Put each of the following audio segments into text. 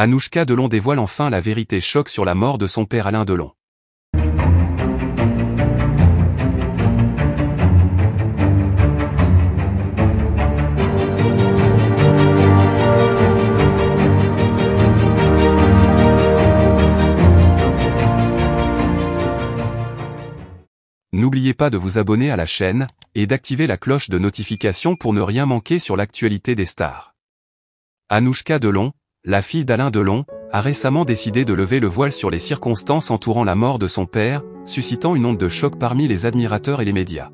Anouchka Delon dévoile enfin la vérité choc sur la mort de son père Alain Delon. N'oubliez pas de vous abonner à la chaîne, et d'activer la cloche de notification pour ne rien manquer sur l'actualité des stars. Anouchka Delon, la fille d'Alain Delon, a récemment décidé de lever le voile sur les circonstances entourant la mort de son père, suscitant une onde de choc parmi les admirateurs et les médias.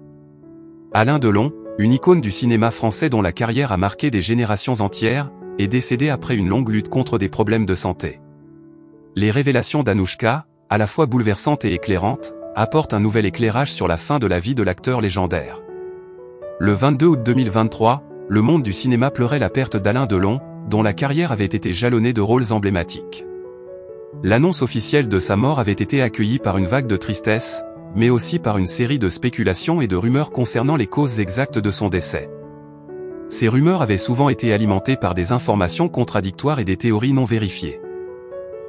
Alain Delon, une icône du cinéma français dont la carrière a marqué des générations entières, est décédé après une longue lutte contre des problèmes de santé. Les révélations d'Anouchka, à la fois bouleversantes et éclairantes, apportent un nouvel éclairage sur la fin de la vie de l'acteur légendaire. Le 22 août 2023, le monde du cinéma pleurait la perte d'Alain Delon, dont la carrière avait été jalonnée de rôles emblématiques. L'annonce officielle de sa mort avait été accueillie par une vague de tristesse, mais aussi par une série de spéculations et de rumeurs concernant les causes exactes de son décès. Ces rumeurs avaient souvent été alimentées par des informations contradictoires et des théories non vérifiées.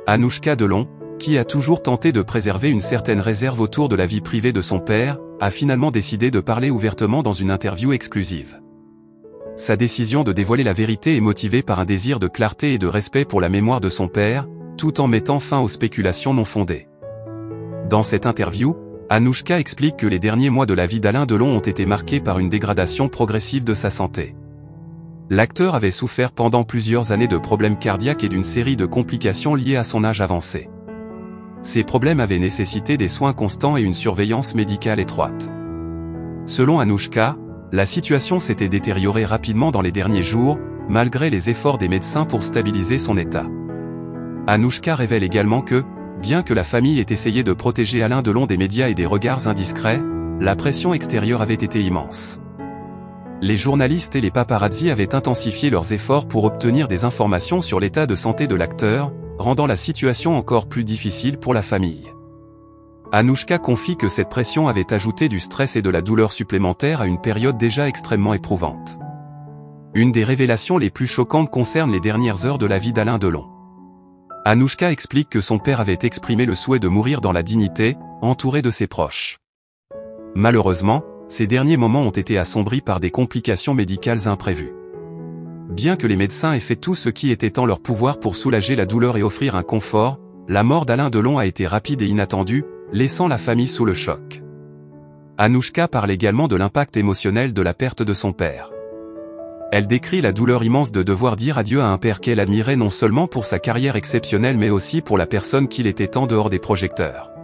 Anouchka Delon, qui a toujours tenté de préserver une certaine réserve autour de la vie privée de son père, a finalement décidé de parler ouvertement dans une interview exclusive. Sa décision de dévoiler la vérité est motivée par un désir de clarté et de respect pour la mémoire de son père, tout en mettant fin aux spéculations non fondées. Dans cette interview, Anouchka explique que les derniers mois de la vie d'Alain Delon ont été marqués par une dégradation progressive de sa santé. L'acteur avait souffert pendant plusieurs années de problèmes cardiaques et d'une série de complications liées à son âge avancé. Ces problèmes avaient nécessité des soins constants et une surveillance médicale étroite. Selon Anouchka, la situation s'était détériorée rapidement dans les derniers jours, malgré les efforts des médecins pour stabiliser son état. Anouchka révèle également que, bien que la famille ait essayé de protéger Alain Delon des médias et des regards indiscrets, la pression extérieure avait été immense. Les journalistes et les paparazzis avaient intensifié leurs efforts pour obtenir des informations sur l'état de santé de l'acteur, rendant la situation encore plus difficile pour la famille. Anouchka confie que cette pression avait ajouté du stress et de la douleur supplémentaire à une période déjà extrêmement éprouvante. Une des révélations les plus choquantes concerne les dernières heures de la vie d'Alain Delon. Anouchka explique que son père avait exprimé le souhait de mourir dans la dignité, entouré de ses proches. Malheureusement, ces derniers moments ont été assombris par des complications médicales imprévues. Bien que les médecins aient fait tout ce qui était en leur pouvoir pour soulager la douleur et offrir un confort, la mort d'Alain Delon a été rapide et inattendue, laissant la famille sous le choc. Anouchka parle également de l'impact émotionnel de la perte de son père. Elle décrit la douleur immense de devoir dire adieu à un père qu'elle admirait non seulement pour sa carrière exceptionnelle mais aussi pour la personne qu'il était en dehors des projecteurs.